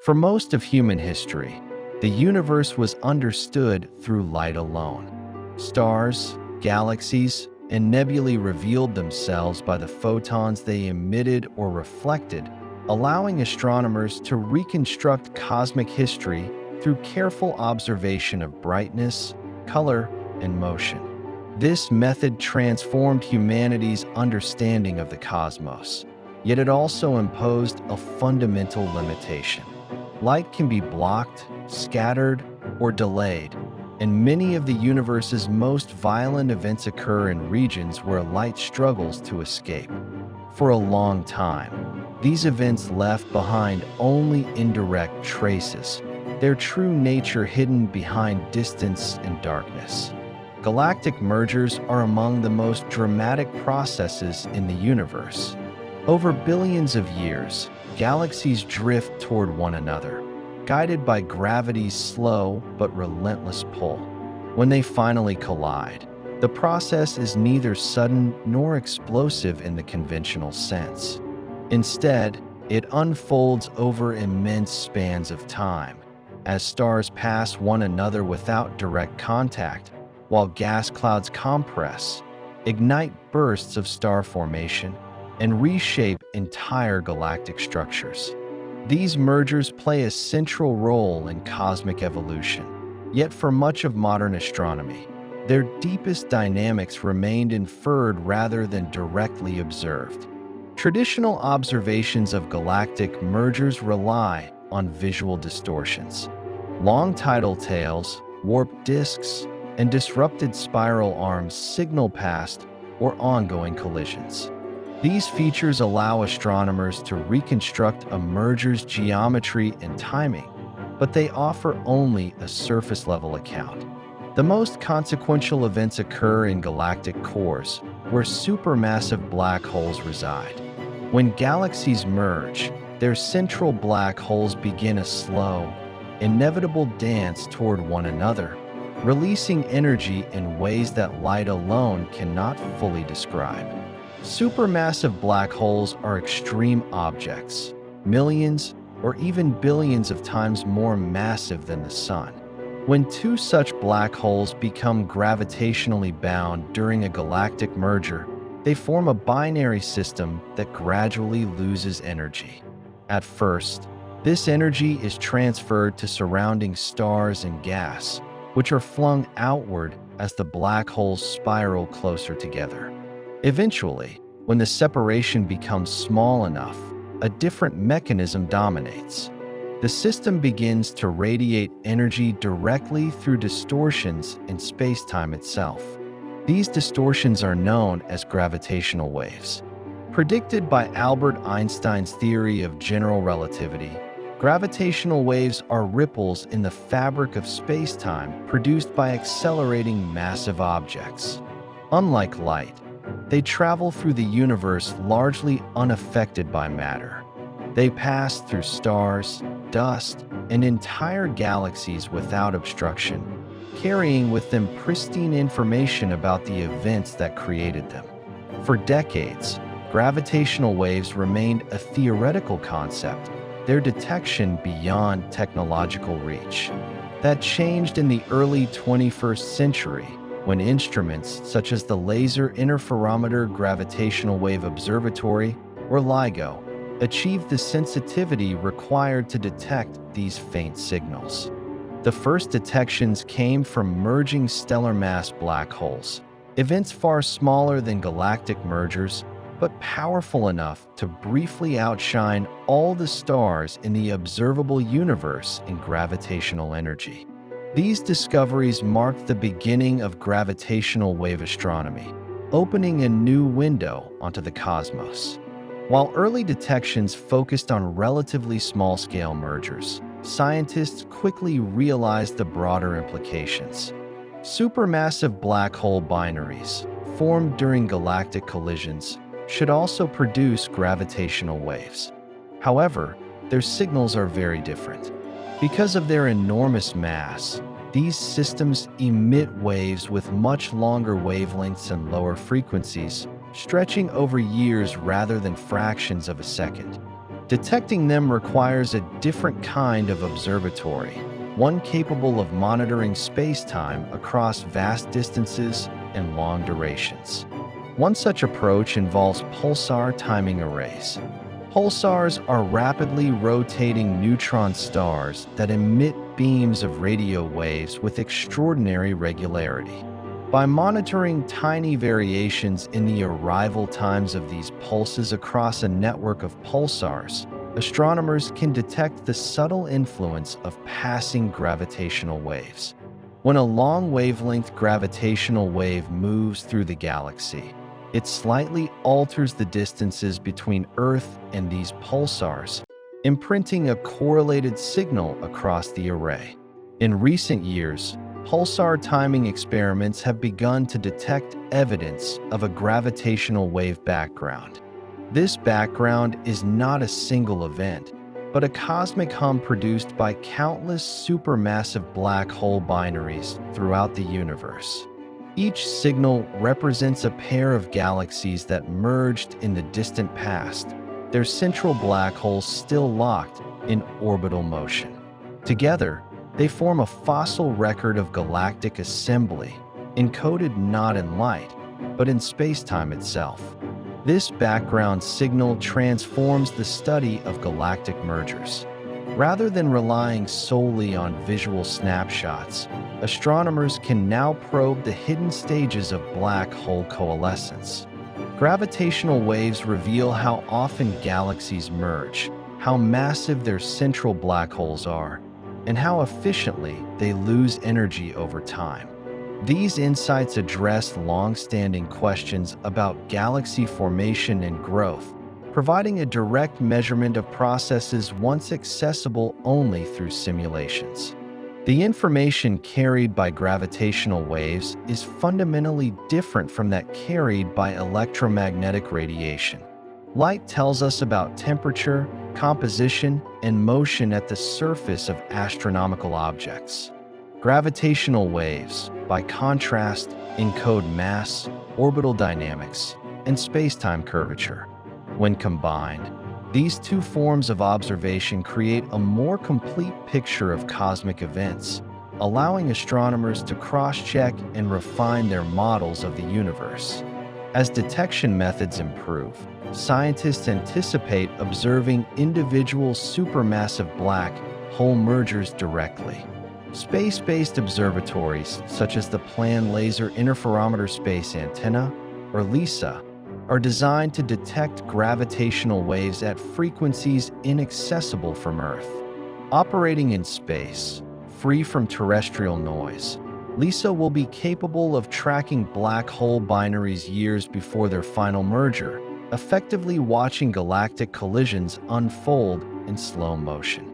For most of human history, the universe was understood through light alone. Stars, galaxies, and nebulae revealed themselves by the photons they emitted or reflected, allowing astronomers to reconstruct cosmic history through careful observation of brightness, color, and motion. This method transformed humanity's understanding of the cosmos, yet it also imposed a fundamental limitation. Light can be blocked, scattered, or delayed, and many of the universe's most violent events occur in regions where light struggles to escape. For a long time, these events left behind only indirect traces, their true nature hidden behind distance and darkness. Galactic mergers are among the most dramatic processes in the universe. Over billions of years, galaxies drift toward one another, guided by gravity's slow but relentless pull. When they finally collide, the process is neither sudden nor explosive in the conventional sense. Instead, it unfolds over immense spans of time, as stars pass one another without direct contact, while gas clouds compress, ignite bursts of star formation, and reshape entire galactic structures. These mergers play a central role in cosmic evolution, yet for much of modern astronomy, their deepest dynamics remained inferred rather than directly observed. Traditional observations of galactic mergers rely on visual distortions. Long tidal tails, warped disks, and disrupted spiral arms signal past or ongoing collisions. These features allow astronomers to reconstruct a merger's geometry and timing, but they offer only a surface-level account. The most consequential events occur in galactic cores, where supermassive black holes reside. When galaxies merge, their central black holes begin a slow, inevitable dance toward one another, releasing energy in ways that light alone cannot fully describe. Supermassive black holes are extreme objects, millions or even billions of times more massive than the Sun. When two such black holes become gravitationally bound during a galactic merger, they form a binary system that gradually loses energy. At first, this energy is transferred to surrounding stars and gas, which are flung outward as the black holes spiral closer together. Eventually, when the separation becomes small enough, a different mechanism dominates. The system begins to radiate energy directly through distortions in space-time itself. These distortions are known as gravitational waves. Predicted by Albert Einstein's theory of general relativity, gravitational waves are ripples in the fabric of space-time produced by accelerating massive objects. Unlike light, they travel through the universe largely unaffected by matter. They pass through stars, dust, and entire galaxies without obstruction, carrying with them pristine information about the events that created them. For decades, gravitational waves remained a theoretical concept, their detection beyond technological reach. That changed in the early 21st century when instruments such as the Laser Interferometer Gravitational Wave Observatory, or LIGO, achieved the sensitivity required to detect these faint signals. The first detections came from merging stellar mass black holes, events far smaller than galactic mergers, but powerful enough to briefly outshine all the stars in the observable universe in gravitational energy. These discoveries marked the beginning of gravitational wave astronomy, opening a new window onto the cosmos. While early detections focused on relatively small-scale mergers, scientists quickly realized the broader implications. Supermassive black hole binaries, formed during galactic collisions, should also produce gravitational waves. However, their signals are very different. Because of their enormous mass, these systems emit waves with much longer wavelengths and lower frequencies, stretching over years rather than fractions of a second. Detecting them requires a different kind of observatory, one capable of monitoring space-time across vast distances and long durations. One such approach involves pulsar timing arrays. Pulsars are rapidly rotating neutron stars that emit beams of radio waves with extraordinary regularity. By monitoring tiny variations in the arrival times of these pulses across a network of pulsars, astronomers can detect the subtle influence of passing gravitational waves. When a long-wavelength gravitational wave moves through the galaxy, it slightly alters the distances between Earth and these pulsars, imprinting a correlated signal across the array. In recent years, pulsar timing experiments have begun to detect evidence of a gravitational wave background. This background is not a single event, but a cosmic hum produced by countless supermassive black hole binaries throughout the universe. Each signal represents a pair of galaxies that merged in the distant past, their central black holes still locked in orbital motion. Together, they form a fossil record of galactic assembly, encoded not in light, but in space-time itself. This background signal transforms the study of galactic mergers. Rather than relying solely on visual snapshots, astronomers can now probe the hidden stages of black hole coalescence. Gravitational waves reveal how often galaxies merge, how massive their central black holes are, and how efficiently they lose energy over time. These insights address long-standing questions about galaxy formation and growth, providing a direct measurement of processes once accessible only through simulations. The information carried by gravitational waves is fundamentally different from that carried by electromagnetic radiation. Light tells us about temperature, composition, and motion at the surface of astronomical objects. Gravitational waves, by contrast, encode mass, orbital dynamics, and space-time curvature. When combined, these two forms of observation create a more complete picture of cosmic events, allowing astronomers to cross-check and refine their models of the universe. As detection methods improve, scientists anticipate observing individual supermassive black hole mergers directly. Space-based observatories, such as the Planned Laser Interferometer Space Antenna, or LISA, are designed to detect gravitational waves at frequencies inaccessible from Earth. Operating in space, free from terrestrial noise, LISA will be capable of tracking black hole binaries years before their final merger, effectively watching galactic collisions unfold in slow motion.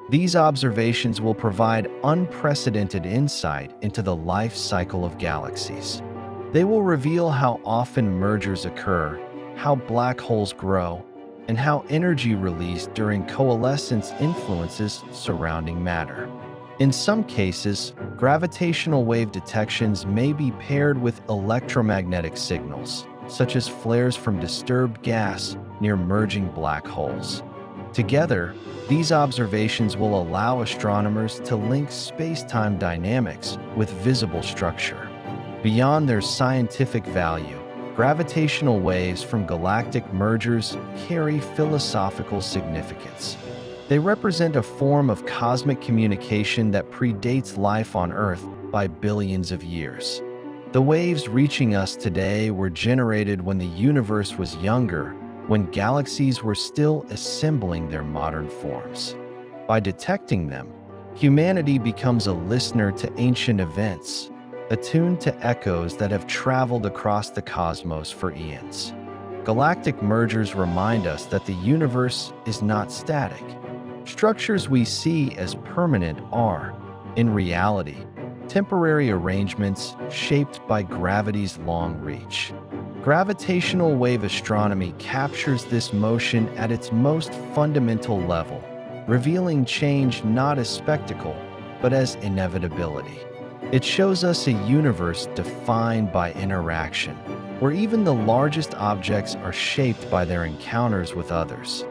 These observations will provide unprecedented insight into the life cycle of galaxies. They will reveal how often mergers occur, how black holes grow, and how energy released during coalescence influences surrounding matter. In some cases, gravitational wave detections may be paired with electromagnetic signals, such as flares from disturbed gas near merging black holes. Together, these observations will allow astronomers to link space-time dynamics with visible structure. Beyond their scientific value, gravitational waves from galactic mergers carry philosophical significance. They represent a form of cosmic communication that predates life on Earth by billions of years. The waves reaching us today were generated when the universe was younger, when galaxies were still assembling their modern forms. By detecting them, humanity becomes a listener to ancient events, attuned to echoes that have traveled across the cosmos for eons. Galactic mergers remind us that the universe is not static. Structures we see as permanent are, in reality, temporary arrangements shaped by gravity's long reach. Gravitational wave astronomy captures this motion at its most fundamental level, revealing change not as spectacle, but as inevitability. It shows us a universe defined by interaction, where even the largest objects are shaped by their encounters with others.